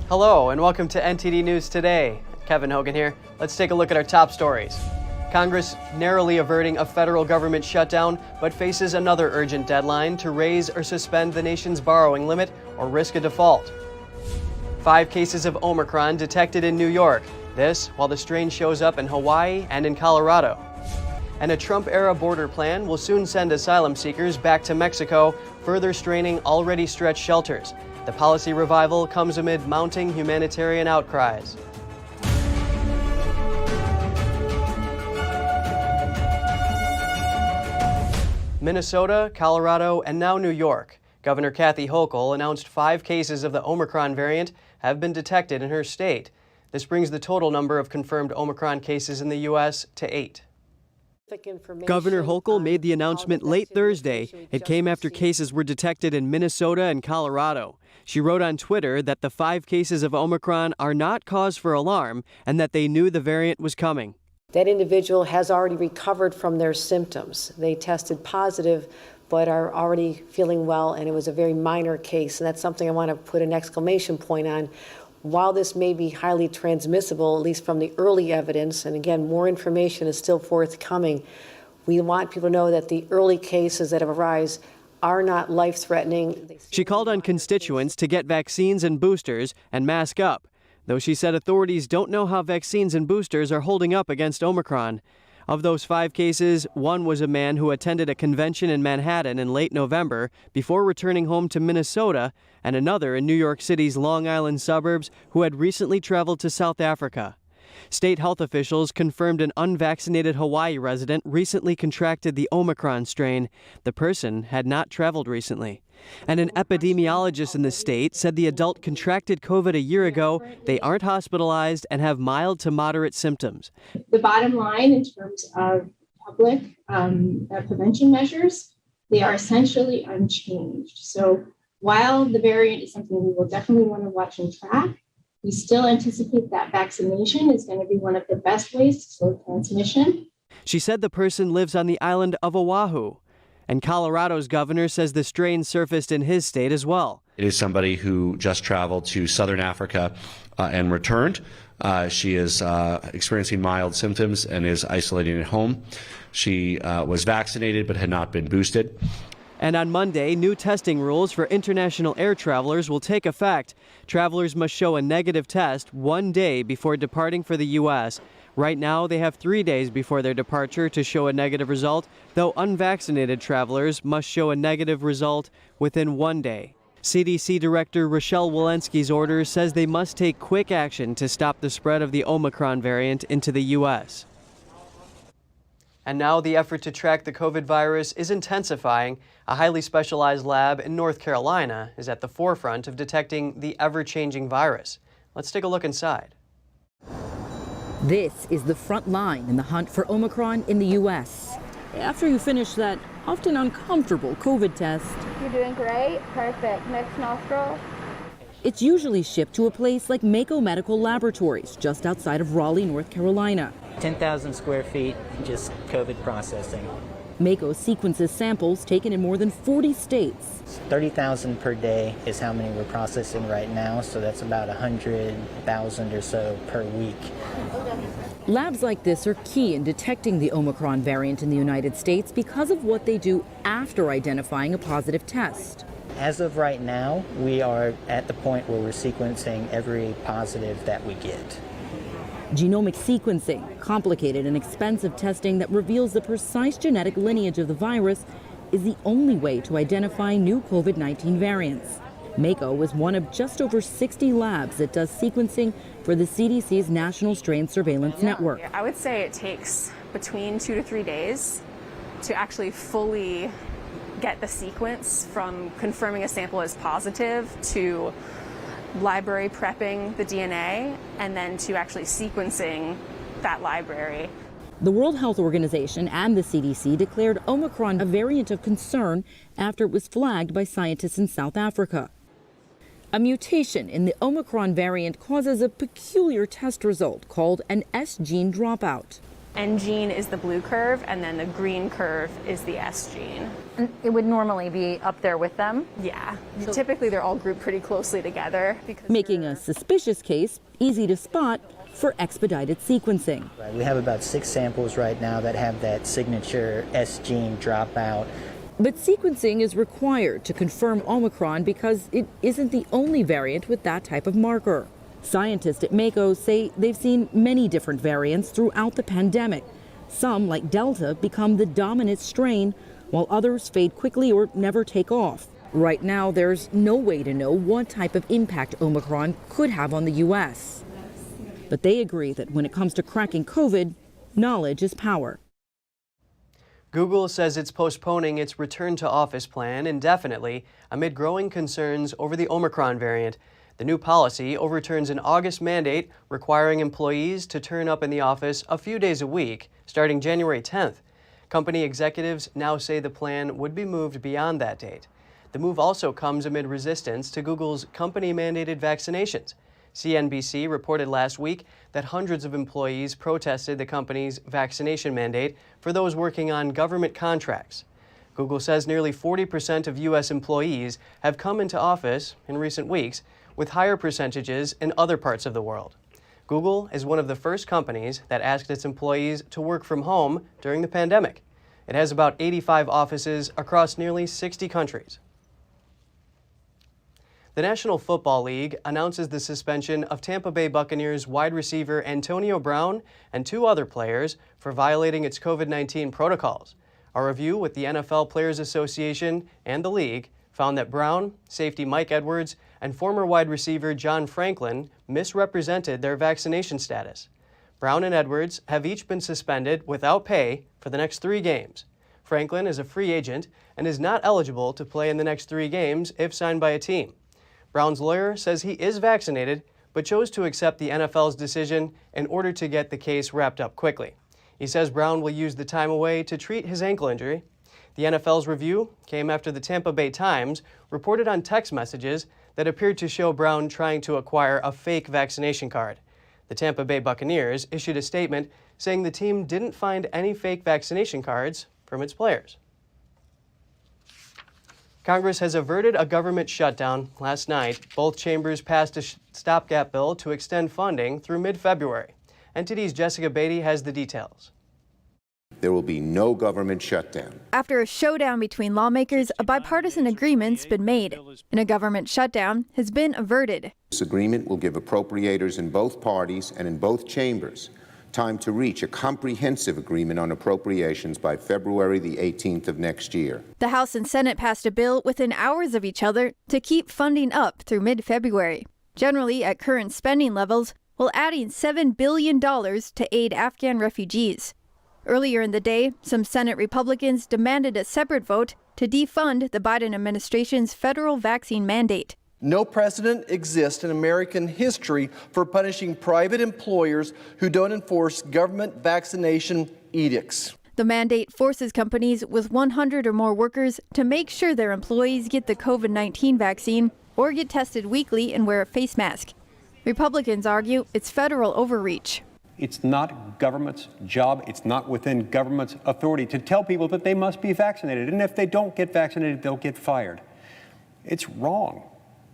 Hello and welcome to NTD News Today. Kevin Hogan here. Let's take a look at our top stories. Congress narrowly averting a federal government shutdown, but faces another urgent deadline to raise or suspend the nation's borrowing limit or risk a default. 5 cases of Omicron detected in New York. This while the strain shows up in Hawaii and in Colorado. And a Trump-era border plan will soon send asylum seekers back to Mexico, further straining already stretched shelters. The policy revival comes amid mounting humanitarian outcries. Minnesota, Colorado, and now New York. Governor Kathy Hochul announced 5 cases of the Omicron variant have been detected in her state. This brings the total number of confirmed Omicron cases in the U.S. to 8. Governor Hochul made the announcement late Thursday. It came after cases were detected in Minnesota and Colorado. She wrote on Twitter that the 5 cases of Omicron are not cause for alarm and that they knew the variant was coming. That individual has already recovered from their symptoms. They tested positive but are already feeling well, and it was a very minor case. And that's something I want to put an exclamation point on. While this may be highly transmissible, at least from the early evidence, and again, more information is still forthcoming, we want people to know that the early cases that have arisen are not life-threatening. She called on constituents to get vaccines and boosters and mask up, though she said authorities don't know how vaccines and boosters are holding up against Omicron. Of those 5 cases, 1 was a man who attended a convention in Manhattan in late November before returning home to Minnesota, and another in New York City's Long Island suburbs who had recently traveled to South Africa. State health officials confirmed an unvaccinated Hawaii resident recently contracted the Omicron strain. The person had not traveled recently. And an epidemiologist in the state said the adult contracted COVID a year ago. They aren't hospitalized and have mild to moderate symptoms. The bottom line in terms of public prevention measures, they are essentially unchanged. So while the variant is something we will definitely want to watch and track, we still anticipate that vaccination is going to be one of the best ways to slow transmission. She said the person lives on the island of Oahu. And Colorado's governor says the strain surfaced in his state as well. It is somebody who just traveled to southern Africa and returned. She is experiencing mild symptoms and is isolating at home. She was vaccinated but had not been boosted. And on Monday, new testing rules for international air travelers will take effect. Travelers must show a negative test 1 day before departing for the U.S. Right now, they have 3 days before their departure to show a negative result, though unvaccinated travelers must show a negative result within 1 day. CDC Director Rochelle Walensky's order says they must take quick action to stop the spread of the Omicron variant into the U.S. And now the effort to track the COVID virus is intensifying. A highly specialized lab in North Carolina is at the forefront of detecting the ever-changing virus. Let's take a look inside. This is the front line in the hunt for Omicron in the U.S. After you finish that often uncomfortable COVID test, you're doing great. Perfect. Next nostril. It's usually shipped to a place like Mako Medical Laboratories, just outside of Raleigh, North Carolina. 10,000 square feet, just COVID processing. Mako sequences samples taken in more than 40 states. 30,000 per day is how many we're processing right now, so that's about 100,000 or so per week. Labs like this are key in detecting the Omicron variant in the United States because of what they do after identifying a positive test. As of right now, we are at the point where we're sequencing every positive that we get. Genomic sequencing, complicated and expensive testing that reveals the precise genetic lineage of the virus, is the only way to identify new COVID-19 variants. Mako is one of just over 60 labs that does sequencing for the CDC's National Strain Surveillance Network. I would say it takes between 2 to 3 days to actually fully get the sequence from confirming a sample as positive to library prepping the DNA and then to actually sequencing that library. The World Health Organization and the CDC declared Omicron a variant of concern after it was flagged by scientists in South Africa. A mutation in the Omicron variant causes a peculiar test result called an S gene dropout. N gene is the blue curve, and then the green curve is the S gene. And it would normally be up there with them? Yeah. Typically, they're all grouped pretty closely together. Making a suspicious case easy to spot for expedited sequencing. We have about 6 samples right now that have that signature S gene dropout. But sequencing is required to confirm Omicron because it isn't the only variant with that type of marker. Scientists at Mako say they've seen many different variants throughout the pandemic. Some, like Delta, become the dominant strain, while others fade quickly or never take off. Right now, there's no way to know what type of impact Omicron could have on the U.S. But they agree that when it comes to cracking COVID, knowledge is power. Google says it's postponing its return to office plan indefinitely amid growing concerns over the Omicron variant. The new policy overturns an August mandate requiring employees to turn up in the office a few days a week, starting January 10th. Company executives now say the plan would be moved beyond that date. The move also comes amid resistance to Google's company-mandated vaccinations. CNBC reported last week that hundreds of employees protested the company's vaccination mandate for those working on government contracts. Google says nearly 40% of U.S. employees have come into office in recent weeks, with higher percentages in other parts of the world. Google is one of the first companies that asked its employees to work from home during the pandemic. It has about 85 offices across nearly 60 countries. The National Football League announces the suspension of Tampa Bay Buccaneers wide receiver Antonio Brown and 2 other players for violating its COVID-19 protocols. A review with the NFL Players Association and the league found that Brown, safety Mike Edwards, and former wide receiver John Franklin misrepresented their vaccination status. Brown and Edwards have each been suspended without pay for the next 3 games. Franklin is a free agent and is not eligible to play in the next 3 games if signed by a team. Brown's lawyer says he is vaccinated, but chose to accept the NFL's decision in order to get the case wrapped up quickly. He says Brown will use the time away to treat his ankle injury. The NFL's review came after the Tampa Bay Times reported on text messages that appeared to show Brown trying to acquire a fake vaccination card. The Tampa Bay Buccaneers issued a statement saying the team didn't find any fake vaccination cards from its players. Congress has averted a government shutdown last night. Both chambers passed a stopgap bill to extend funding through mid-February. NTD's Jessica Beatty has the details. There will be no government shutdown. After a showdown between lawmakers, a bipartisan agreement's been made, and a government shutdown has been averted. This agreement will give appropriators in both parties and in both chambers time to reach a comprehensive agreement on appropriations by February the 18th of next year. The House and Senate passed a bill within hours of each other to keep funding up through mid-February, generally at current spending levels, while adding $7 billion to aid Afghan refugees. Earlier in the day, some Senate Republicans demanded a separate vote to defund the Biden administration's federal vaccine mandate. No precedent exists in American history for punishing private employers who don't enforce government vaccination edicts. The mandate forces companies with 100 or more workers to make sure their employees get the COVID-19 vaccine or get tested weekly and wear a face mask. Republicans argue it's federal overreach. It's not government's job, it's not within government's authority to tell people that they must be vaccinated. And if they don't get vaccinated, they'll get fired. It's wrong.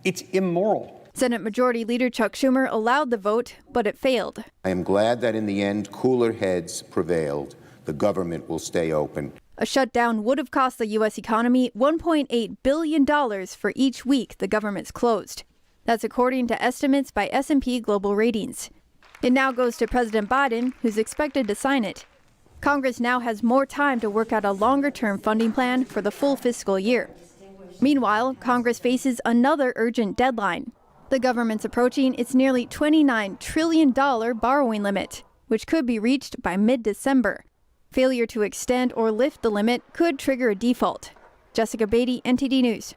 It's immoral. Senate Majority Leader Chuck Schumer allowed the vote, but it failed. I am glad that in the end, cooler heads prevailed. The government will stay open. A shutdown would have cost the U.S. economy $1.8 billion for each week the government's closed. That's according to estimates by S&P Global Ratings. It now goes to President Biden, who's expected to sign it. Congress now has more time to work out a longer-term funding plan for the full fiscal year. Meanwhile, Congress faces another urgent deadline. The government's approaching its nearly $29 trillion borrowing limit, which could be reached by mid-December. Failure to extend or lift the limit could trigger a default. Jessica Beatty, NTD News.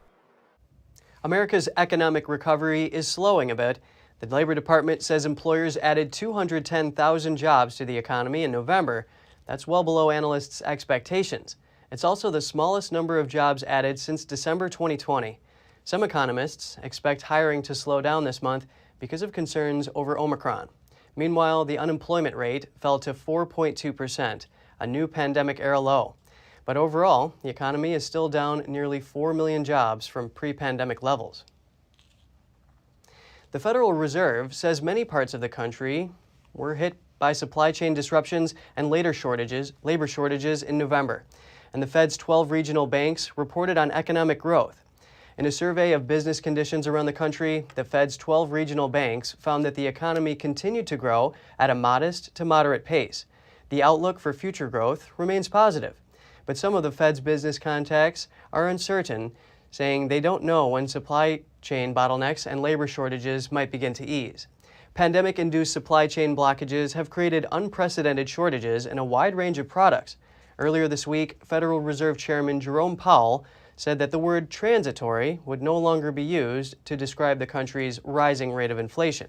America's economic recovery is slowing a bit. The Labor Department says employers added 210,000 jobs to the economy in November. That's well below analysts' expectations. It's also the smallest number of jobs added since December 2020. Some economists expect hiring to slow down this month because of concerns over Omicron. Meanwhile, the unemployment rate fell to 4.2%, a new pandemic-era low. But overall, the economy is still down nearly 4 million jobs from pre-pandemic levels. The Federal Reserve says many parts of the country were hit by supply chain disruptions and labor shortages in November. And the Fed's 12 regional banks reported on economic growth. In a survey of business conditions around the country, the Fed's 12 regional banks found that the economy continued to grow at a modest to moderate pace. The outlook for future growth remains positive. But some of the Fed's business contacts are uncertain, saying they don't know when supply chain bottlenecks and labor shortages might begin to ease. Pandemic-induced supply chain blockages have created unprecedented shortages in a wide range of products. Earlier this week, Federal Reserve Chairman Jerome Powell said that the word transitory would no longer be used to describe the country's rising rate of inflation.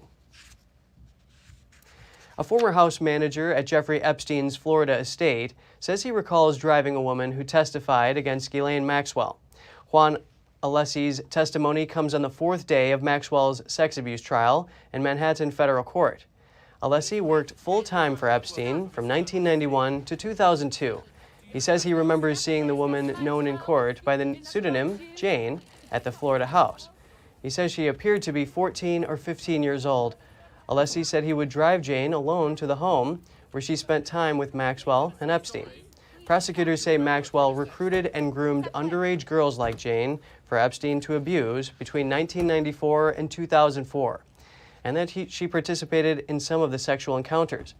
A former house manager at Jeffrey Epstein's Florida estate says he recalls driving a woman who testified against Ghislaine Maxwell. Juan Alessi's testimony comes on the fourth day of Maxwell's sex abuse trial in Manhattan federal court. Alessi worked full-time for Epstein from 1991 to 2002. He says he remembers seeing the woman known in court by the pseudonym Jane at the Florida house. He says she appeared to be 14 or 15 years old. Alessi said he would drive Jane alone to the home where she spent time with Maxwell and Epstein. Prosecutors say Maxwell recruited and groomed underage girls like Jane for Epstein to abuse between 1994 and 2004, and that she participated in some of the sexual encounters.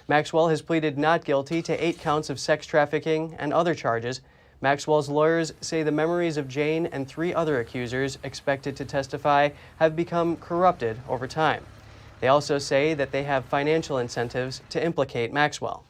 Maxwell has pleaded not guilty to 8 counts of sex trafficking and other charges. Maxwell's lawyers say the memories of Jane and 3 other accusers expected to testify have become corrupted over time. They also say that they have financial incentives to implicate Maxwell.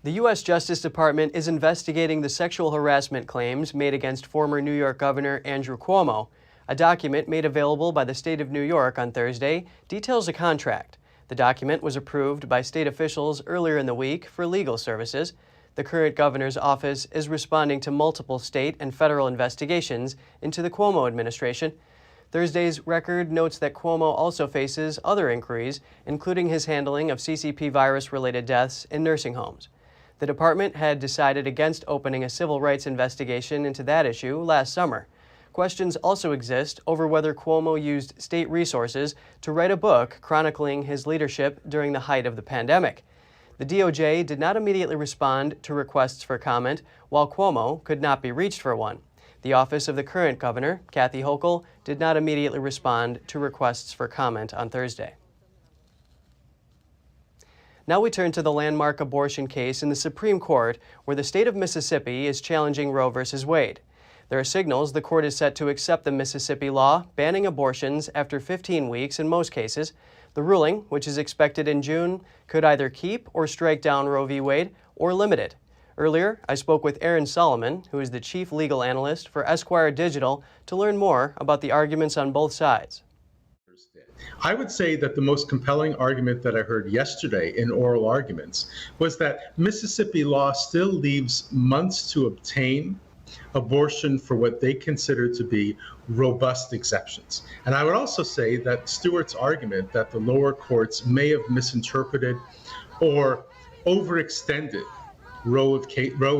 The U.S. Justice Department is investigating the sexual harassment claims made against former New York Governor Andrew Cuomo. A document made available by the state of New York on Thursday details a contract. The document was approved by state officials earlier in the week for legal services. The current governor's office is responding to multiple state and federal investigations into the Cuomo administration. Thursday's record notes that Cuomo also faces other inquiries, including his handling of CCP virus-related deaths in nursing homes. The department had decided against opening a civil rights investigation into that issue last summer. Questions also exist over whether Cuomo used state resources to write a book chronicling his leadership during the height of the pandemic. The D.O.J. did not immediately respond to requests for comment, while Cuomo could not be reached for one. The office of the current governor, Kathy Hochul, did not immediately respond to requests for comment on Thursday. Now we turn to the landmark abortion case in the Supreme Court, where the state of Mississippi is challenging Roe v. Wade. There are signals the court is set to accept the Mississippi law banning abortions after 15 weeks in most cases. The ruling, which is expected in June, could either keep or strike down Roe v. Wade or limit it. Earlier, I spoke with Aaron Solomon, who is the chief legal analyst for Esquire Digital, to learn more about the arguments on both sides. I would say that the most compelling argument that I heard yesterday in oral arguments was that Mississippi law still leaves months to obtain abortion for what they consider to be robust exceptions. And I would also say that Stewart's argument that the lower courts may have misinterpreted or overextended Roe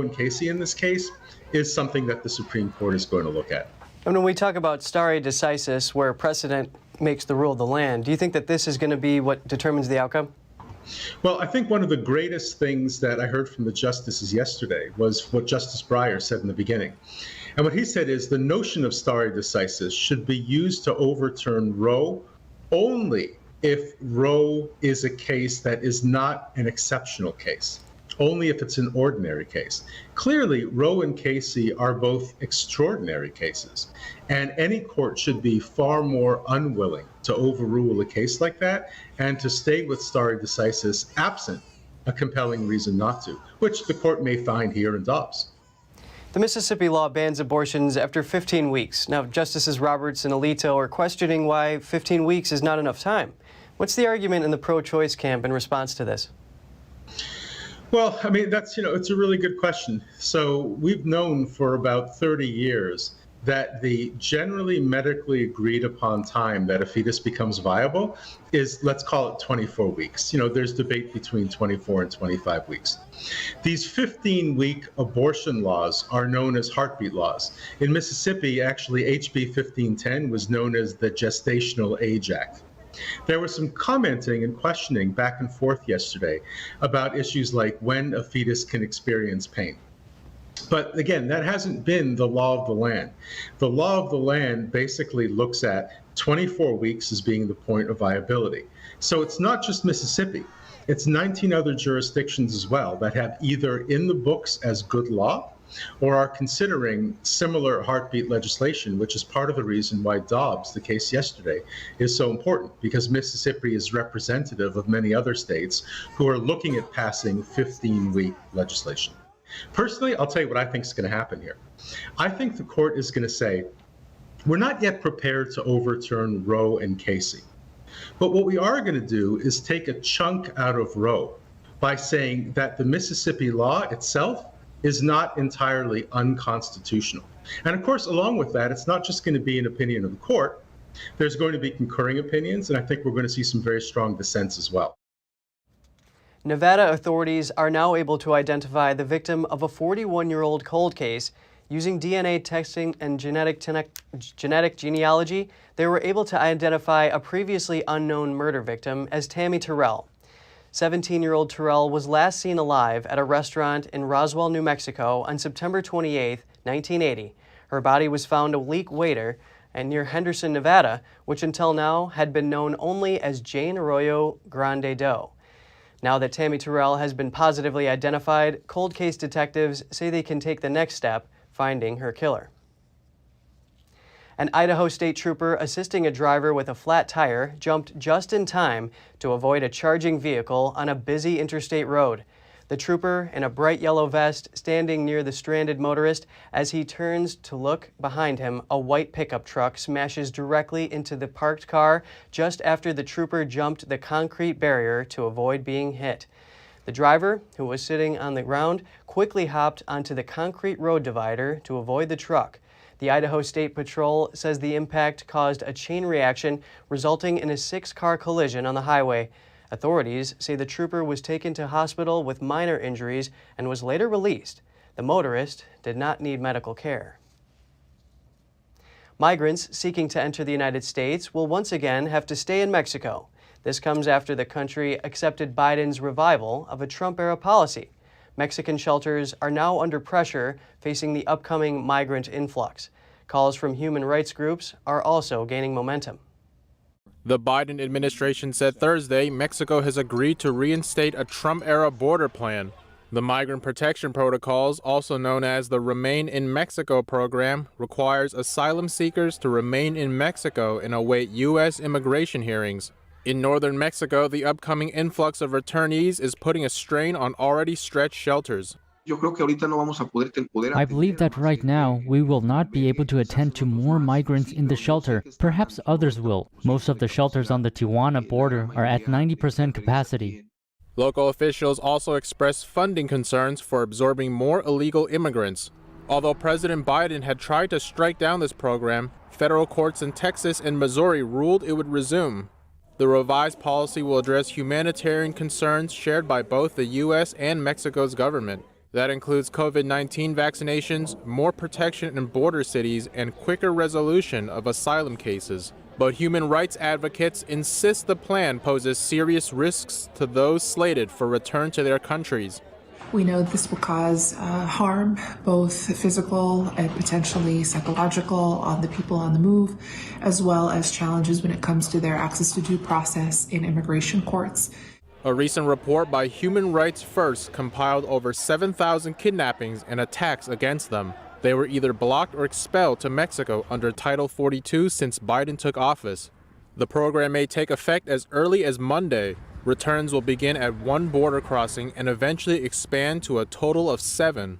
and Casey in this case is something that the Supreme Court is going to look at. And when we talk about stare decisis, where precedent makes the rule of the land, do you think that this is going to be what determines the outcome? Well, I think one of the greatest things that I heard from the justices yesterday was what Justice Breyer said in the beginning. And what he said is the notion of stare decisis should be used to overturn Roe only if Roe is a case that is not an exceptional case, only if it's an ordinary case. Clearly, Roe and Casey are both extraordinary cases, and any court should be far more unwilling to overrule a case like that and to stay with stare decisis absent a compelling reason not to, which the court may find here and does. The Mississippi law bans abortions after 15 weeks. Now, Justices Roberts and Alito are questioning why 15 weeks is not enough time. What's the argument in the pro-choice camp in response to this? Well, I mean, it's a really good question. So we've known for about 30 years that the generally medically agreed upon time that a fetus becomes viable is, let's call it 24 weeks. There's debate between 24 and 25 weeks. These 15-week abortion laws are known as heartbeat laws. In Mississippi, actually, HB 1510 was known as the Gestational Age Act. There was some commenting and questioning back and forth yesterday about issues like when a fetus can experience pain. But again, that hasn't been the law of the land. The law of the land basically looks at 24 weeks as being the point of viability. So it's not just Mississippi. It's 19 other jurisdictions as well that have either in the books as good law or are considering similar heartbeat legislation, which is part of the reason why Dobbs, the case yesterday, is so important, because Mississippi is representative of many other states who are looking at passing 15-week legislation. Personally, I'll tell you what I think is going to happen here. I think the court is going to say, we're not yet prepared to overturn Roe and Casey. But what we are going to do is take a chunk out of Roe by saying that the Mississippi law itself is not entirely unconstitutional. And of course, along with that, it's not just going to be an opinion of the court. There's going to be concurring opinions, and I think we're going to see some very strong dissents as well. Nevada authorities are now able to identify the victim of a 41-year-old cold case. Using DNA testing and genetic genealogy, they were able to identify a previously unknown murder victim as Tammy Terrell. 17-year-old Terrell was last seen alive at a restaurant in Roswell, New Mexico on September 28, 1980. Her body was found a week later and near Henderson, Nevada, which until now had been known only as Jane Arroyo Grande Doe. Now that Tammy Terrell has been positively identified, cold case detectives say they can take the next step, finding her killer. An Idaho state trooper assisting a driver with a flat tire jumped just in time to avoid a charging vehicle on a busy interstate road. The trooper, in a bright yellow vest, standing near the stranded motorist. As he turns to look behind him, a white pickup truck smashes directly into the parked car just after the trooper jumped the concrete barrier to avoid being hit. The driver, who was sitting on the ground, quickly hopped onto the concrete road divider to avoid the truck. The Idaho State Patrol says the impact caused a chain reaction, resulting in a 6-car collision on the highway. Authorities say the trooper was taken to hospital with minor injuries and was later released. The motorist did not need medical care. Migrants seeking to enter the United States will once again have to stay in Mexico. This comes after the country accepted Biden's revival of a Trump-era policy. Mexican shelters are now under pressure, facing the upcoming migrant influx. Calls from human rights groups are also gaining momentum. The Biden administration said Thursday Mexico has agreed to reinstate a Trump-era border plan. The Migrant Protection Protocols, also known as the Remain in Mexico program, requires asylum seekers to remain in Mexico and await U.S. immigration hearings. In northern Mexico, the upcoming influx of returnees is putting a strain on already stretched shelters. I believe that right now, we will not be able to attend to more migrants in the shelter. Perhaps others will. Most of the shelters on the Tijuana border are at 90% capacity. Local officials also expressed funding concerns for absorbing more illegal immigrants. Although President Biden had tried to strike down this program, federal courts in Texas and Missouri ruled it would resume. The revised policy will address humanitarian concerns shared by both the U.S. and Mexico's government. That includes COVID-19 vaccinations, more protection in border cities, and quicker resolution of asylum cases. But human rights advocates insist the plan poses serious risks to those slated for return to their countries. We know this will cause harm, both physical and potentially psychological, on the people on the move, as well as challenges when it comes to their access to due process in immigration courts. A recent report by Human Rights First compiled over 7,000 kidnappings and attacks against them. They were either blocked or expelled to Mexico under Title 42 since Biden took office. The program may take effect as early as Monday. Returns will begin at 1 border crossing and eventually expand to a total of 7.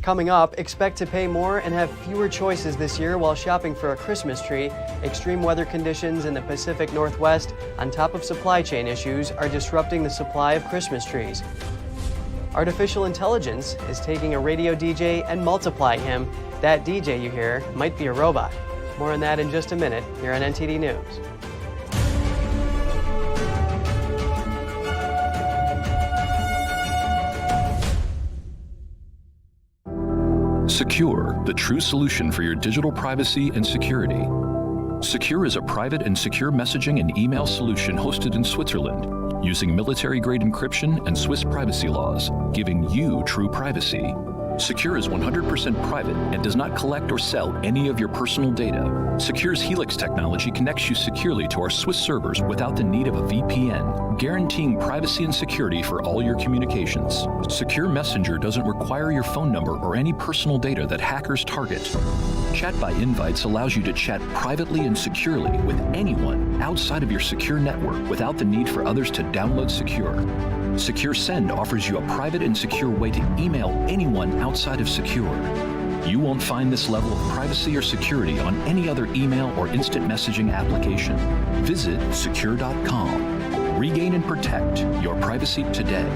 Coming up, expect to pay more and have fewer choices this year while shopping for a Christmas tree. Extreme weather conditions in the Pacific Northwest, on top of supply chain issues, are disrupting the supply of Christmas trees. Artificial intelligence is taking a radio DJ and multiplying him. That DJ you hear might be a robot. More on that in just a minute here on NTD News. Secure, the true solution for your digital privacy and security. Secure is a private and secure messaging and email solution hosted in Switzerland, using military-grade encryption and Swiss privacy laws, giving you true privacy. Secure is 100% private and does not collect or sell any of your personal data. Secure's Helix technology connects you securely to our Swiss servers without the need of a VPN, guaranteeing privacy and security for all your communications. Secure Messenger doesn't require your phone number or any personal data that hackers target. Chat by Invites allows you to chat privately and securely with anyone outside of your secure network without the need for others to download Secure. Secure Send offers you a private and secure way to email anyone outside of Secure. You won't find this level of privacy or security on any other email or instant messaging application. Visit secure.com. Regain and protect your privacy today.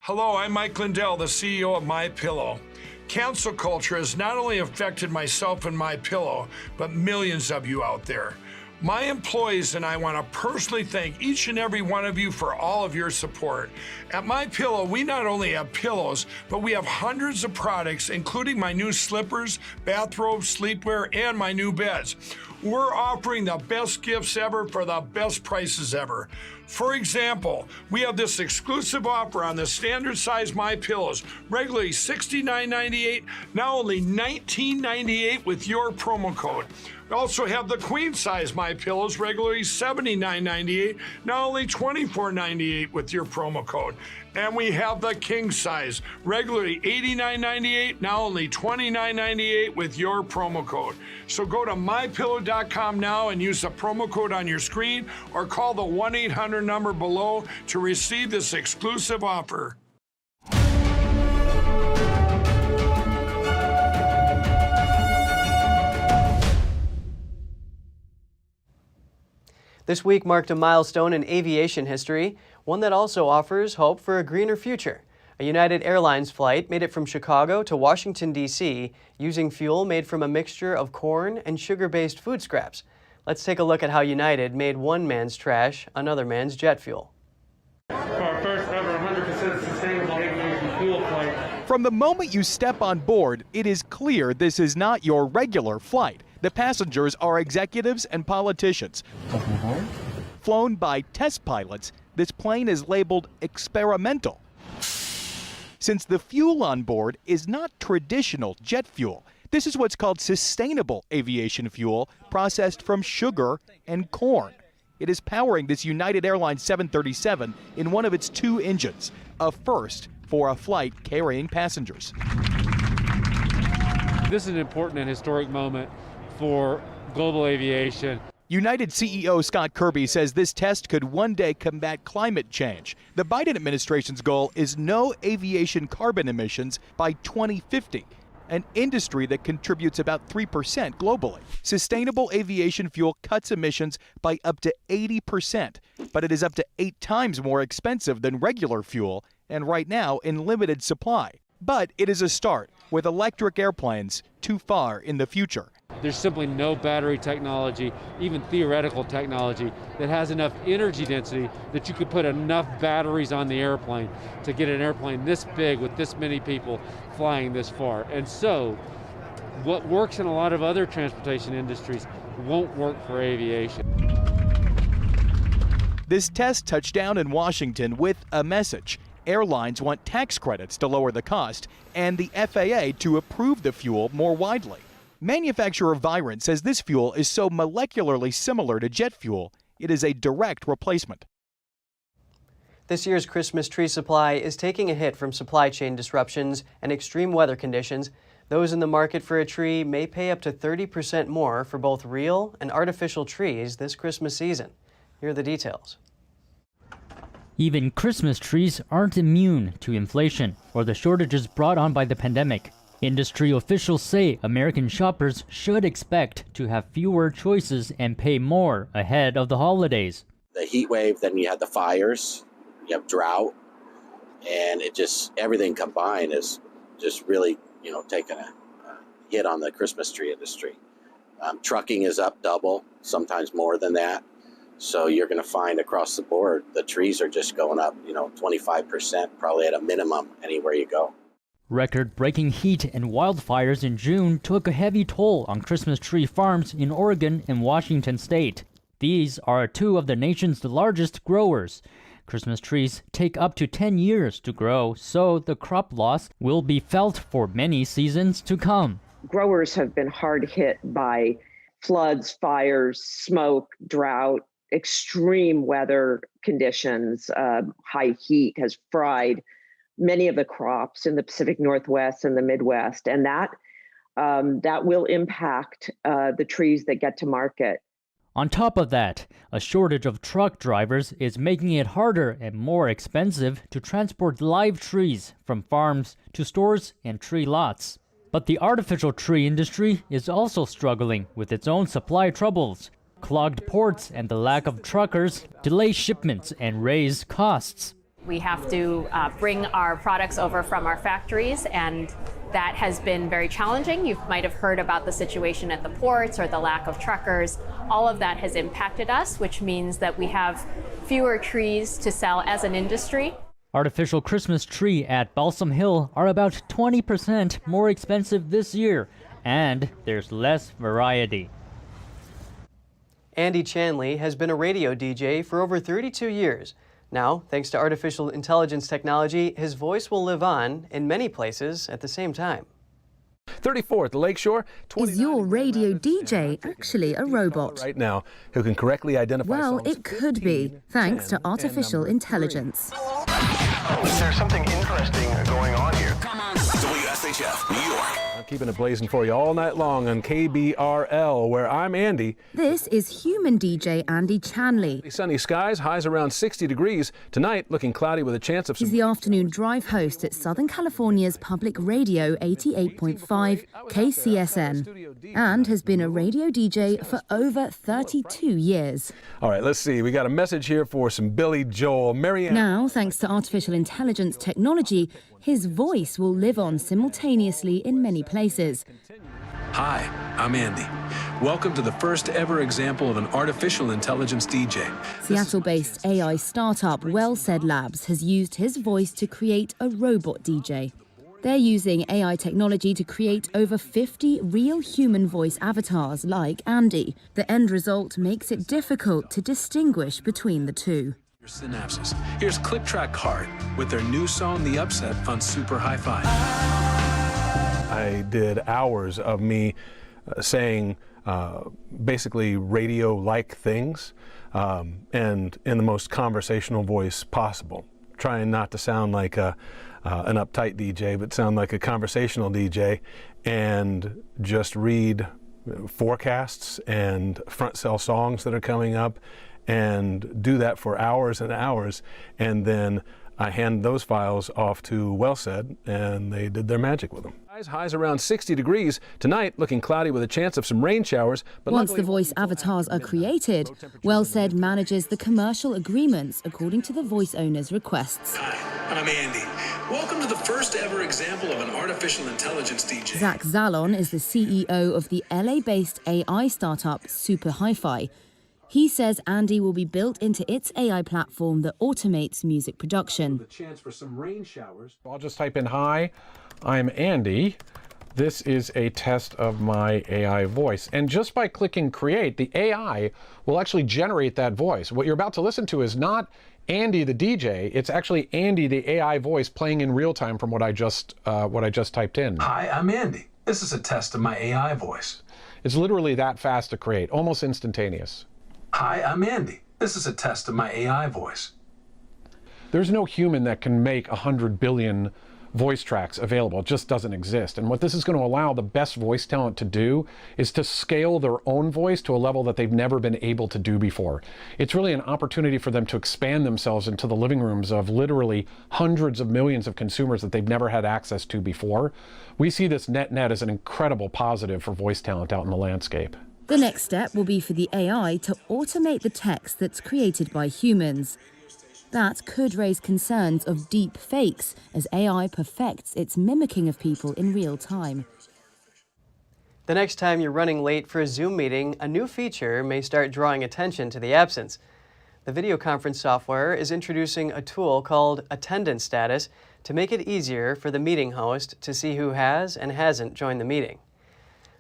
Hello, I'm Mike Lindell, the CEO of MyPillow. Cancel culture has not only affected myself and MyPillow, but millions of you out there. My employees and I want to personally thank each and every one of you for all of your support. At MyPillow, we not only have pillows, but we have hundreds of products, including my new slippers, bathrobes, sleepwear, and my new beds. We're offering the best gifts ever for the best prices ever. For example, we have this exclusive offer on the standard size MyPillows, regularly $69.98, now only $19.98 with your promo code. We also have the queen size MyPillows, regularly $79.98, now only $24.98 with your promo code. And we have the king size, regularly $89.98, now only $29.98 with your promo code. So go to mypillow.com now and use the promo code on your screen or call the 1-800 number below to receive this exclusive offer. This week marked a milestone in aviation history, one that also offers hope for a greener future. A United Airlines flight made it from Chicago to Washington, D.C., using fuel made from a mixture of corn and sugar-based food scraps. Let's take a look at how United made one man's trash another man's jet fuel. For our first ever 100% sustainable aviation fuel flight. From the moment you step on board, it is clear this is not your regular flight. The passengers are executives and politicians. Flown by test pilots, this plane is labeled experimental, since the fuel on board is not traditional jet fuel. This is what's called sustainable aviation fuel, processed from sugar and corn. It is powering this United Airlines 737 in one of its two engines, a first for a flight carrying passengers. This is an important and historic moment for global aviation. United CEO Scott Kirby says this test could one day combat climate change. The Biden administration's goal is no aviation carbon emissions by 2050, an industry that contributes about 3% globally. Sustainable aviation fuel cuts emissions by up to 80%, but it is up to 8 times more expensive than regular fuel, and right now in limited supply. But it is a start, with electric airplanes too far in the future. There's simply no battery technology, even theoretical technology, that has enough energy density that you could put enough batteries on the airplane to get an airplane this big with this many people flying this far. And so, what works in a lot of other transportation industries won't work for aviation. This test touched down in Washington with a message. Airlines want tax credits to lower the cost, and the FAA to approve the fuel more widely. Manufacturer Virent says this fuel is so molecularly similar to jet fuel, it is a direct replacement. This year's Christmas tree supply is taking a hit from supply chain disruptions and extreme weather conditions. Those in the market for a tree may pay up to 30% more for both real and artificial trees this Christmas season. Here are the details. Even Christmas trees aren't immune to inflation or the shortages brought on by the pandemic. Industry officials say American shoppers should expect to have fewer choices and pay more ahead of the holidays. The heat wave, then you had the fires, you have drought, and everything combined is just really, taking a hit on the Christmas tree industry. Trucking is up double, sometimes more than that. So you're going to find across the board, the trees are just going up, 25%, probably at a minimum anywhere you go. Record-breaking heat and wildfires in June took a heavy toll on Christmas tree farms in Oregon and Washington state. These are two of the nation's largest growers. Christmas trees take up to 10 years to grow, so the crop loss will be felt for many seasons to come. Growers have been hard hit by floods, fires, smoke, drought, extreme weather conditions. High heat has fried many of the crops in the Pacific Northwest and the Midwest, and that will impact the trees that get to market. On top of that, a shortage of truck drivers is making it harder and more expensive to transport live trees from farms to stores and tree lots. But the artificial tree industry is also struggling with its own supply troubles. Clogged ports and the lack of truckers delay shipments and raise costs. We have to bring our products over from our factories, and that has been very challenging. You might have heard about the situation at the ports or the lack of truckers. All of that has impacted us, which means that we have fewer trees to sell as an industry. Artificial Christmas tree at Balsam Hill are about 20% more expensive this year, and there's less variety. Andy Chanley has been a radio DJ for over 32 years. Now, thanks to artificial intelligence technology, his voice will live on in many places at the same time. 34th Lakeshore. Is your radio DJ actually a robot? Right now, who can correctly identify Well, songs it could be, thanks to artificial intelligence. There's something interesting going on here. WSHF, New York. I'm keeping it blazing for you all night long on KBRL, where I'm Andy. This is human DJ Andy Chanley. Sunny skies, highs around 60 degrees. Tonight, looking cloudy with a chance of some... He's the afternoon drive host at Southern California's public radio 88.5 KCSN and has been a radio DJ for over 32 years. All right, let's see. We got a message here for some Billy Joel. Marianne. Now, thanks to artificial intelligence technology, his voice will live on simultaneously in many places. Hi, I'm Andy. Welcome to the first ever example of an artificial intelligence DJ. Seattle-based AI startup Well Said Labs has used his voice to create a robot DJ. They're using AI technology to create over 50 real human voice avatars like Andy. The end result makes it difficult to distinguish between the two. Synapses. Here's Click Track Heart with their new song, The Upset, on Super Hi-Fi. I did hours of me saying basically radio-like things and in the most conversational voice possible, trying not to sound like an uptight DJ, but sound like a conversational DJ, and just read forecasts and front sell songs that are coming up, and do that for hours and hours, and then I hand those files off to Well Said, and they did their magic with them. Highs around 60 degrees. Tonight, looking cloudy with a chance of some rain showers. But once the voice avatars are created, Well Said manages the commercial agreements according to the voice owner's requests. Hi, I'm Andy. Welcome to the first ever example of an artificial intelligence DJ. Zach Zalon is the CEO of the LA-based AI startup Super Hi-Fi. He says Andy will be built into its AI platform that automates music production. The chance for some rain showers. I'll just type in, hi, I'm Andy. This is a test of my AI voice. And just by clicking create, the AI will actually generate that voice. What you're about to listen to is not Andy the DJ, it's actually Andy the AI voice playing in real time from what I just typed in. Hi, I'm Andy. This is a test of my AI voice. It's literally that fast to create, almost instantaneous. Hi, I'm Andy. This is a test of my AI voice. There's no human that can make 100 billion voice tracks available. It just doesn't exist. And what this is going to allow the best voice talent to do is to scale their own voice to a level that they've never been able to do before. It's really an opportunity for them to expand themselves into the living rooms of literally hundreds of millions of consumers that they've never had access to before. We see this net as an incredible positive for voice talent out in the landscape. The next step will be for the AI to automate the text that's created by humans. That could raise concerns of deep fakes as AI perfects its mimicking of people in real time. The next time you're running late for a Zoom meeting, a new feature may start drawing attention to the absence. The video conference software is introducing a tool called Attendance Status to make it easier for the meeting host to see who has and hasn't joined the meeting.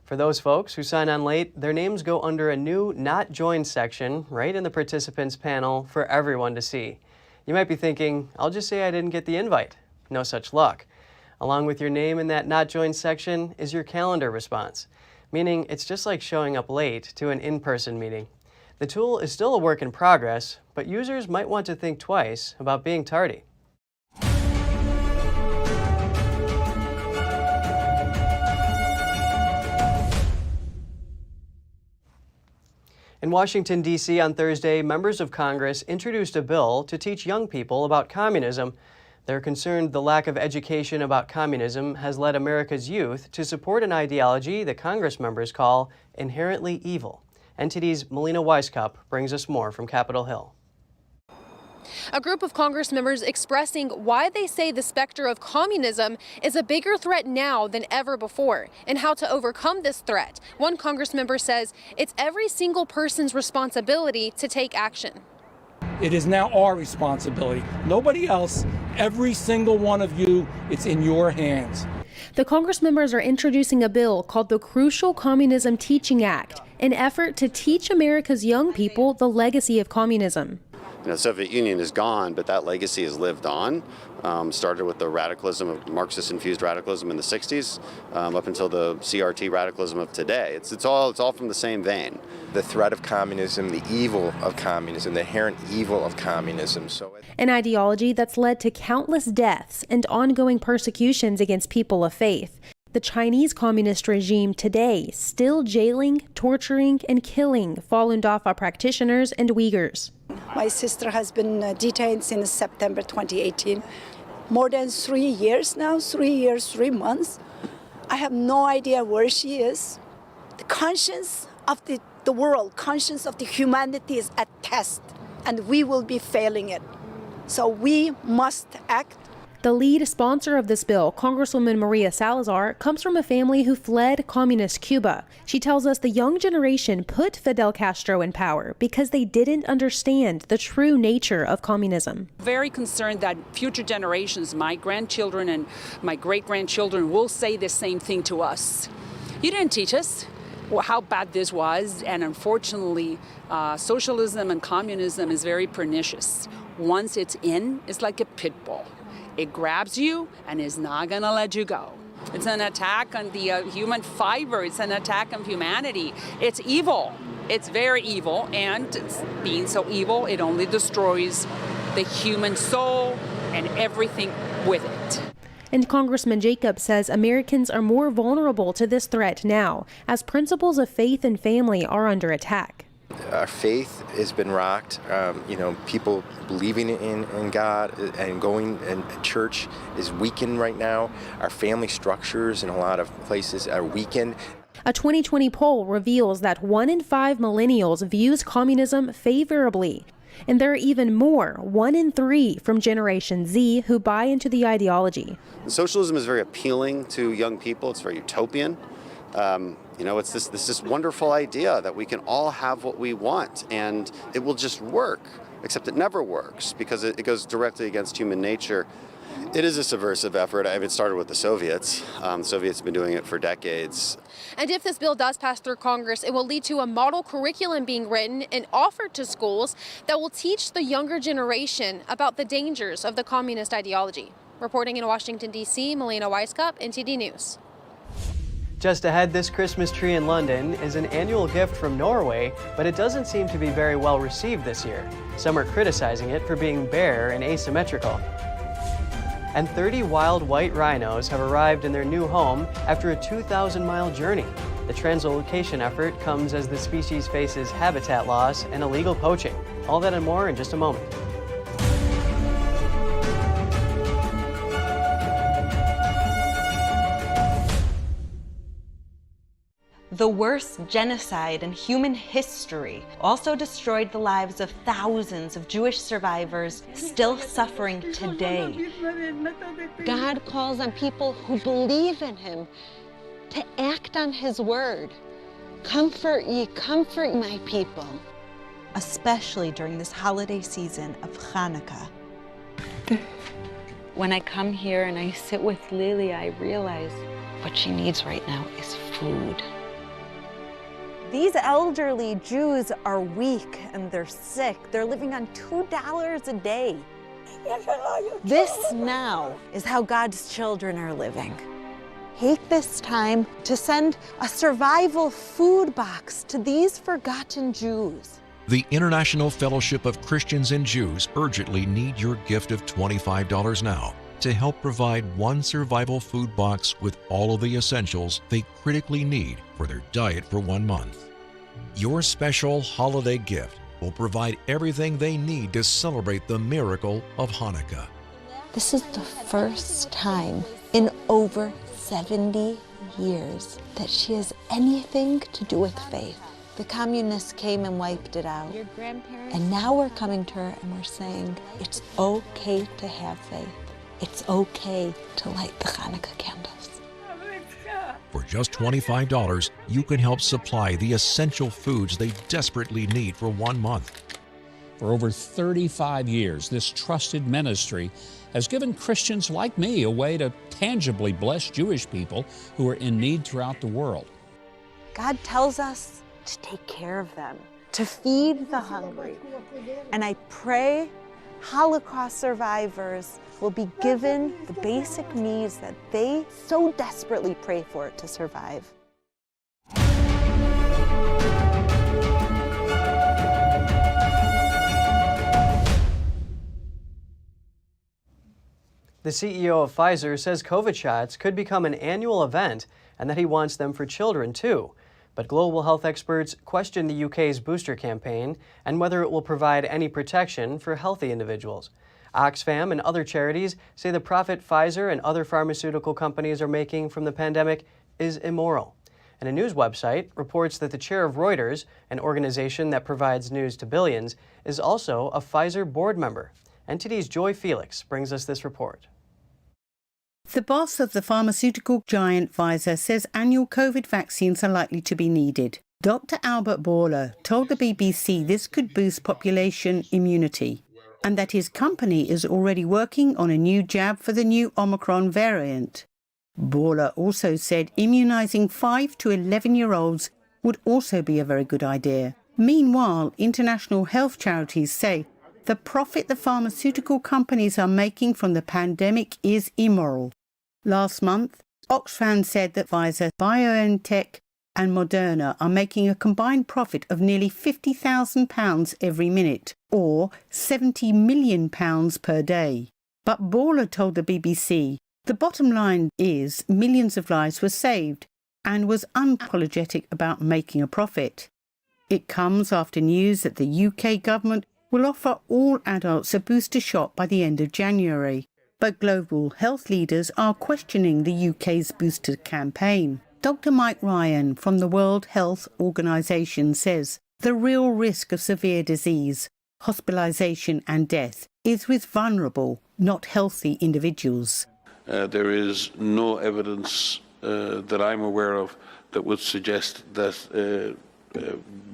For those folks who sign on late, their names go under a new Not Joined section right in the participants panel for everyone to see. You might be thinking, I'll just say I didn't get the invite. No such luck. Along with your name in that Not Joined section is your calendar response, meaning it's just like showing up late to an in-person meeting. The tool is still a work in progress, but users might want to think twice about being tardy. In Washington, D.C. on Thursday, members of Congress introduced a bill to teach young people about communism. They're concerned the lack of education about communism has led America's youth to support an ideology that Congress members call inherently evil. NTD's Melina Weisskopf brings us more from Capitol Hill. A group of Congress members expressing why they say the specter of communism is a bigger threat now than ever before and how to overcome this threat. One Congress member says it's every single person's responsibility to take action. It is now our responsibility. Nobody else, every single one of you, it's in your hands. The Congress members are introducing a bill called the Crucial Communism Teaching Act, an effort to teach America's young people the legacy of communism. The Soviet Union is gone, but that legacy has lived on. Started with the radicalism of Marxist-infused radicalism in the 60s, up until the CRT radicalism of today. It's all from the same vein. The threat of communism, the evil of communism, the inherent evil of communism. An ideology that's led to countless deaths and ongoing persecutions against people of faith. The Chinese communist regime today still jailing, torturing, and killing Falun Dafa practitioners and Uyghurs. My sister has been detained since September 2018. More than 3 years now, 3 years, 3 months. I have no idea where she is. The conscience of the world, conscience of the humanity is at test, and we will be failing it. So we must act. The lead sponsor of this bill, Congresswoman Maria Salazar, comes from a family who fled communist Cuba. She tells us the young generation put Fidel Castro in power because they didn't understand the true nature of communism. Very concerned that future generations, my grandchildren and my great-grandchildren, will say the same thing to us. You didn't teach us how bad this was, and unfortunately, socialism and communism is very pernicious. Once it's in, it's like a pit bull. It grabs you and is not going to let you go. It's an attack on the human fiber. It's an attack on humanity. It's evil. It's very evil, and being so evil, it only destroys the human soul and everything with it. And Congressman Jacob says Americans are more vulnerable to this threat now, as principles of faith and family are under attack. Our faith has been rocked. People believing in God and going in church is weakened right now. Our family structures in a lot of places are weakened. A 2020 poll reveals that 1 in 5 millennials views communism favorably. And there are even more, 1 in 3 from Generation Z, who buy into the ideology. Socialism is very appealing to young people. It's very utopian. It's this wonderful idea that we can all have what we want and it will just work, except it never works because it goes directly against human nature. It is a subversive effort. It started with the Soviets. The Soviets have been doing it for decades. And if this bill does pass through Congress, it will lead to a model curriculum being written and offered to schools that will teach the younger generation about the dangers of the communist ideology. Reporting in Washington, D.C., Melina Weisskopf, NTD News. Just ahead, this Christmas tree in London is an annual gift from Norway, but it doesn't seem to be very well received this year. Some are criticizing it for being bare and asymmetrical. And 30 wild white rhinos have arrived in their new home after a 2,000-mile journey. The translocation effort comes as the species faces habitat loss and illegal poaching. All that and more in just a moment. the worst genocide in human history, also destroyed the lives of thousands of Jewish survivors still suffering today. God calls on people who believe in him to act on his word. Comfort ye, comfort my people. Especially during this holiday season of Hanukkah. When I come here and I sit with Lily, I realize what she needs right now is food. These elderly Jews are weak and they're sick. They're living on $2 a day. This now is how God's children are living. Take this time to send a survival food box to these forgotten Jews. The International Fellowship of Christians and Jews urgently need your gift of $25 now to help provide one survival food box with all of the essentials they critically need for their diet for 1 month. Your special holiday gift will provide everything they need to celebrate the miracle of Hanukkah. This is the first time in over 70 years that she has anything to do with faith. The communists came and wiped it out. Your grandparents? And now we're coming to her and we're saying, it's okay to have faith. It's okay to light the Hanukkah candles. For just $25, you can help supply the essential foods they desperately need for 1 month. For over 35 years, this trusted ministry has given Christians like me a way to tangibly bless Jewish people who are in need throughout the world. God tells us to take care of them, to feed the hungry. And I pray Holocaust survivors will be given the basic needs that they so desperately pray for to survive. The CEO of Pfizer says COVID shots could become an annual event and that he wants them for children too. But global health experts question the UK's booster campaign and whether it will provide any protection for healthy individuals. Oxfam and other charities say the profit Pfizer and other pharmaceutical companies are making from the pandemic is immoral. And a news website reports that the chair of Reuters, an organization that provides news to billions, is also a Pfizer board member. NTD's Joy Felix brings us this report. The boss of the pharmaceutical giant Pfizer says annual COVID vaccines are likely to be needed. Dr. Albert Bourla told the BBC this could boost population immunity and that his company is already working on a new jab for the new Omicron variant. Bourla also said immunising 5 to 11-year-olds would also be a very good idea. Meanwhile, international health charities say the profit the pharmaceutical companies are making from the pandemic is immoral. Last month, Oxfam said that Pfizer, BioNTech and Moderna are making a combined profit of nearly £50,000 every minute, or £70 million per day. But Bourla told the BBC the bottom line is millions of lives were saved and was unapologetic about making a profit. It comes after news that the UK government will offer all adults a booster shot by the end of January. But global health leaders are questioning the UK's booster campaign. Dr. Mike Ryan from the World Health Organization says the real risk of severe disease, hospitalization and death is with vulnerable, not healthy individuals. There is no evidence that I'm aware of that would suggest that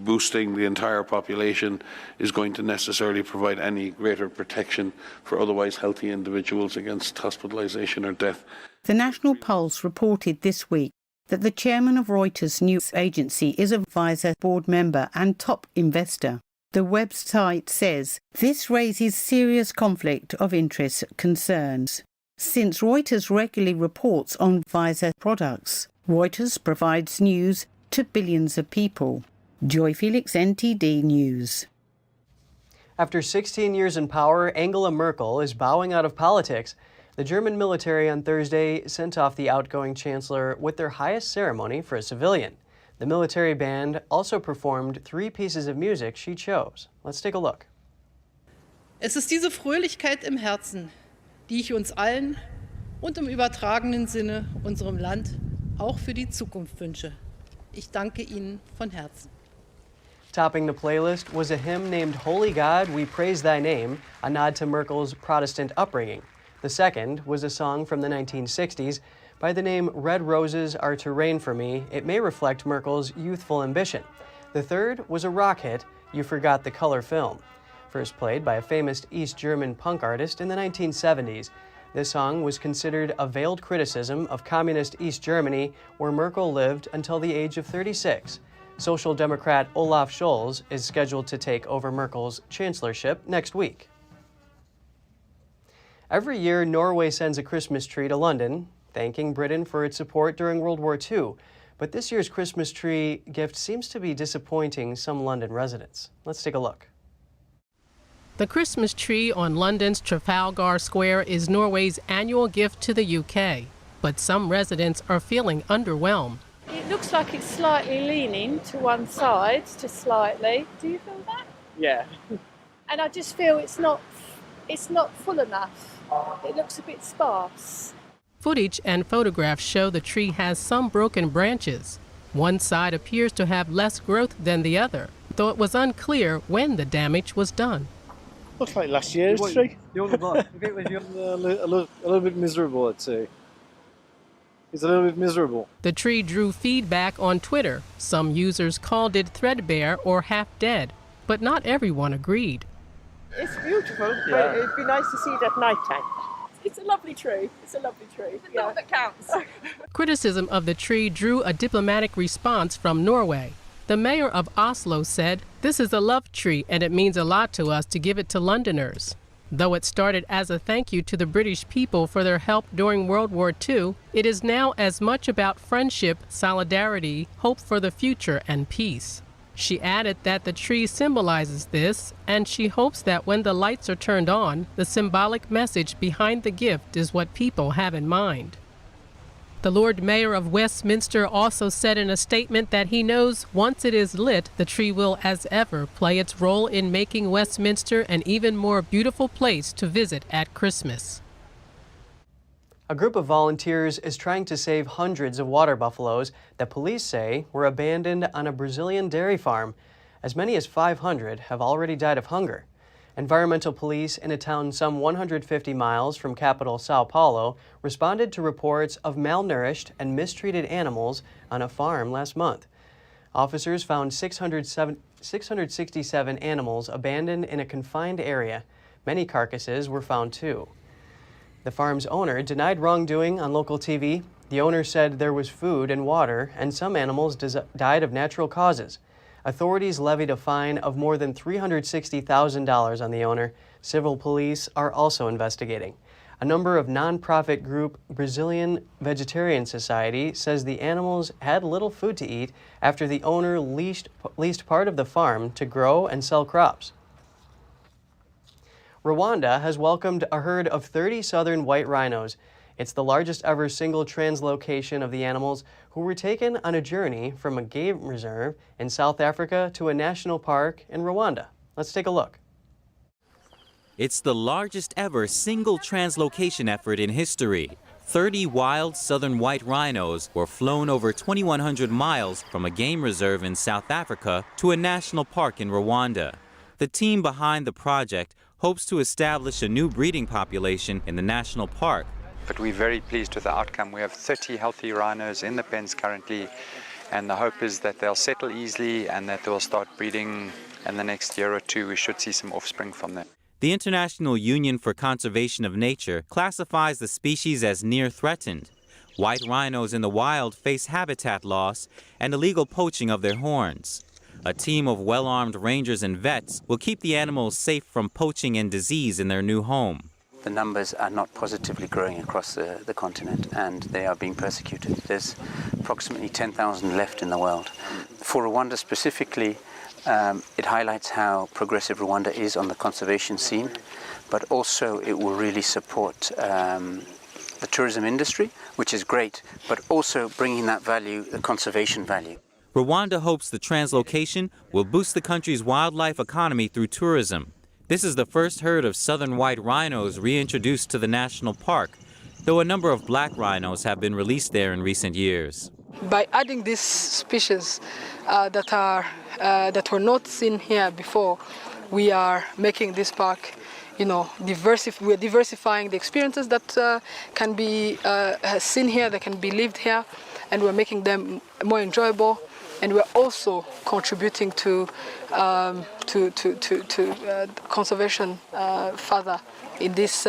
boosting the entire population is going to necessarily provide any greater protection for otherwise healthy individuals against hospitalization or death. The National Pulse reported this week that the chairman of Reuters news agency is a Pfizer board member and top investor. The website says this raises serious conflict of interest concerns. Since Reuters regularly reports on Pfizer products, Reuters provides news to billions of people. Joy Felix, NTD News. After 16 years in power, Angela Merkel is bowing out of politics. The German military on Thursday sent off the outgoing chancellor with their highest ceremony for a civilian. The military band also performed 3 pieces of music she chose. Let's take a look. Es ist diese Fröhlichkeit im Herzen, die ich uns allen und im übertragenen Sinne unserem Land auch für die Zukunft wünsche. Ich danke Ihnen von Herzen. Topping the playlist was a hymn named Holy God, We Praise Thy Name, a nod to Merkel's Protestant upbringing. The second was a song from the 1960s by the name Red Roses Are to Rain for Me. It may reflect Merkel's youthful ambition. The third was a rock hit, You Forgot the Color Film, first played by a famous East German punk artist in the 1970s. This song was considered a veiled criticism of communist East Germany, where Merkel lived until the age of 36. Social Democrat Olaf Scholz is scheduled to take over Merkel's chancellorship next week. Every year, Norway sends a Christmas tree to London, thanking Britain for its support during World War II. But this year's Christmas tree gift seems to be disappointing some London residents. Let's take a look. The Christmas tree on London's Trafalgar Square is Norway's annual gift to the UK. But some residents are feeling underwhelmed. It looks like it's slightly leaning to one side, just slightly. Do you feel that? Yeah. And I just feel it's not full enough. It looks a bit sparse. Footage and photographs show the tree has some broken branches. One side appears to have less growth than the other, though it was unclear when the damage was done. Looks like last year's tree. A little bit miserable, I'd say. It's a little bit miserable. The tree drew feedback on Twitter. Some users called it threadbare or half dead, but not everyone agreed. It's beautiful, but it'd be nice to see it at night time. It's a lovely tree. It's a lovely tree. It's not that counts. Criticism of the tree drew a diplomatic response from Norway. The mayor of Oslo said, "This is a love tree and it means a lot to us to give it to Londoners." Though it started as a thank you to the British people for their help during World War II, it is now as much about friendship, solidarity, hope for the future, and peace. She added that the tree symbolizes this, and she hopes that when the lights are turned on, the symbolic message behind the gift is what people have in mind. The Lord Mayor of Westminster also said in a statement that he knows once it is lit, the tree will, as ever, play its role in making Westminster an even more beautiful place to visit at Christmas. A group of volunteers is trying to save hundreds of water buffaloes that police say were abandoned on a Brazilian dairy farm. As many as 500 have already died of hunger. Environmental police in a town some 150 miles from capital Sao Paulo responded to reports of malnourished and mistreated animals on a farm last month. Officers found 667 animals abandoned in a confined area. Many carcasses were found too. The farm's owner denied wrongdoing on local TV. The owner said there was food and water, and some animals died of natural causes. Authorities levied a fine of more than $360,000 on the owner. Civil police are also investigating. A number of nonprofit group Brazilian Vegetarian Society says the animals had little food to eat after the owner leased part of the farm to grow and sell crops. Rwanda has welcomed a herd of 30 southern white rhinos. It's the largest ever single translocation of the animals, who were taken on a journey from a game reserve in South Africa to a national park in Rwanda. Let's take a look. It's the largest ever single translocation effort in history. 30 wild southern white rhinos were flown over 2,100 miles from a game reserve in South Africa to a national park in Rwanda. The team behind the project hopes to establish a new breeding population in the national park. But we're very pleased with the outcome. We have 30 healthy rhinos in the pens currently, and the hope is that they'll settle easily and that they'll start breeding in the next year or two. We should see some offspring from them. The International Union for Conservation of Nature classifies the species as near threatened. White rhinos in the wild face habitat loss and illegal poaching of their horns. A team of well-armed rangers and vets will keep the animals safe from poaching and disease in their new home. The numbers are not positively growing across the continent, and they are being persecuted. There's approximately 10,000 left in the world. For Rwanda specifically, it highlights how progressive Rwanda is on the conservation scene, but also it will really support the tourism industry, which is great, but also bringing that value, the conservation value. Rwanda hopes the translocation will boost the country's wildlife economy through tourism. This is the first herd of southern white rhinos reintroduced to the national park, though a number of black rhinos have been released there in recent years. By adding these species that were not seen here before, we are making this park, we're diversifying the experiences that can be seen here, that can be lived here, and we're making them more enjoyable. And we're also contributing to conservation further in this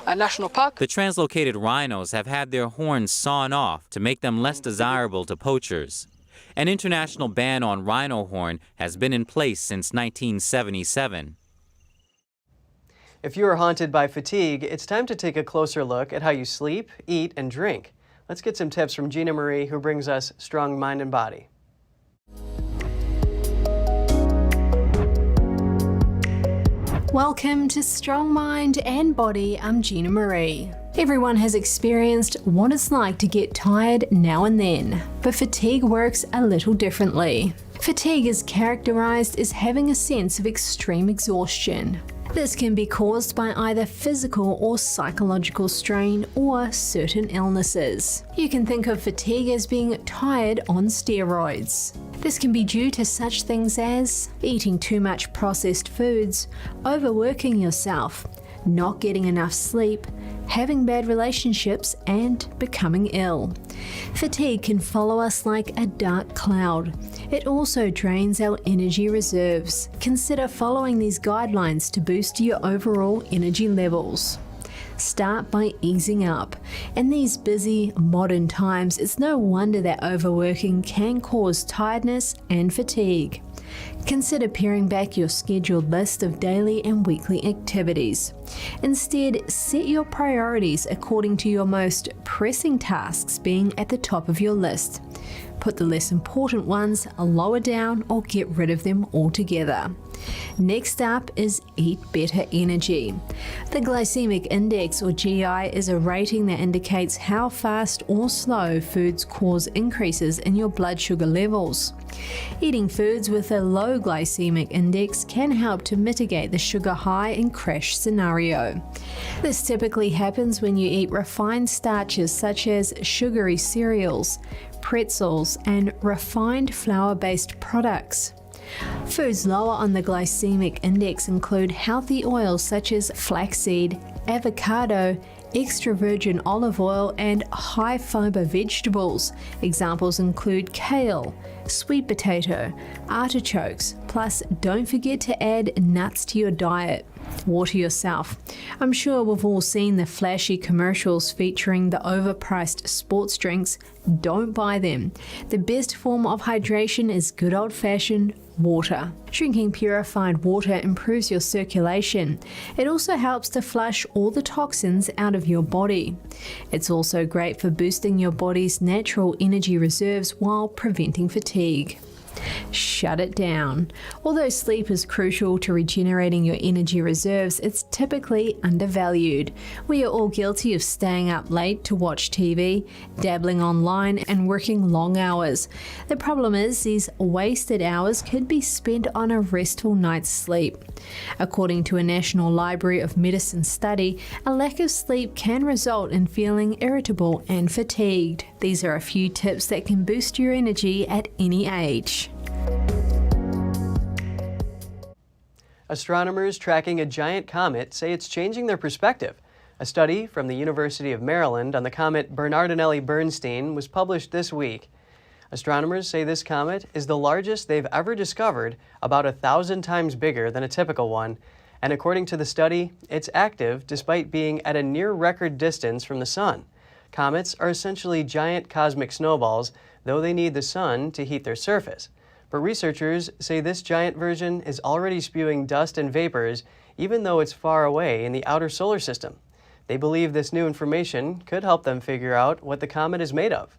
national park. The translocated rhinos have had their horns sawn off to make them less desirable to poachers. An international ban on rhino horn has been in place since 1977. If you are haunted by fatigue, it's time to take a closer look at how you sleep, eat, and drink. Let's get some tips from Gina Marie, who brings us Strong Mind and Body. Welcome to Strong Mind and Body. I'm Gina Marie. Everyone has experienced what it's like to get tired now and then, but fatigue works a little differently. Fatigue is characterized as having a sense of extreme exhaustion. This can be caused by either physical or psychological strain or certain illnesses. You can think of fatigue as being tired on steroids. This can be due to such things as eating too much processed foods, overworking yourself, not getting enough sleep, having bad relationships, and becoming ill. Fatigue can follow us like a dark cloud. It also drains our energy reserves. Consider following these guidelines to boost your overall energy levels. Start by easing up. In these busy, modern times, it's no wonder that overworking can cause tiredness and fatigue. Consider paring back your scheduled list of daily and weekly activities. Instead, set your priorities according to your most pressing tasks being at the top of your list. Put the less important ones lower down or get rid of them altogether. Next up is Eat Better Energy. The glycemic index, or GI, is a rating that indicates how fast or slow foods cause increases in your blood sugar levels. Eating foods with a low glycemic index can help to mitigate the sugar high and crash scenario. This typically happens when you eat refined starches such as sugary cereals, pretzels, and refined flour-based products. Foods lower on the glycemic index include healthy oils such as flaxseed, avocado, extra virgin olive oil, and high fiber vegetables. Examples include kale, sweet potato, artichokes, plus don't forget to add nuts to your diet. Water yourself. I'm sure we've all seen the flashy commercials featuring the overpriced sports drinks. Don't buy them. The best form of hydration is good old-fashioned water. Drinking purified water improves your circulation. It also helps to flush all the toxins out of your body. It's also great for boosting your body's natural energy reserves while preventing fatigue. Shut it down. Although sleep is crucial to regenerating your energy reserves, it's typically undervalued. We are all guilty of staying up late to watch TV, dabbling online, and working long hours. The problem is these wasted hours could be spent on a restful night's sleep. According to a National Library of Medicine study, a lack of sleep can result in feeling irritable and fatigued. These are a few tips that can boost your energy at any age. Astronomers tracking a giant comet say it's changing their perspective. A study from the University of Maryland on the comet Bernardinelli-Bernstein was published this week. Astronomers say this comet is the largest they've ever discovered, about 1,000 times bigger than a typical one. And according to the study, it's active despite being at a near-record distance from the sun. Comets are essentially giant cosmic snowballs, though they need the sun to heat their surface. But researchers say this giant version is already spewing dust and vapors, even though it's far away in the outer solar system. They believe this new information could help them figure out what the comet is made of.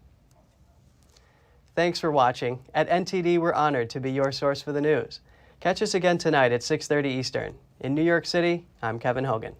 Thanks for watching. At NTD, we're honored to be your source for the news. Catch us again tonight at 6:30 Eastern. In New York City, I'm Kevin Hogan.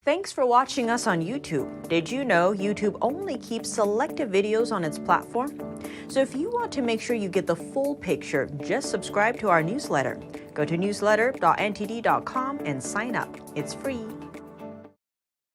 Thanks for watching us on YouTube. Did you know YouTube only keeps selective videos on its platform? So if you want to make sure you get the full picture, just subscribe to our newsletter. Go to newsletter.ntd.com and sign up. It's free.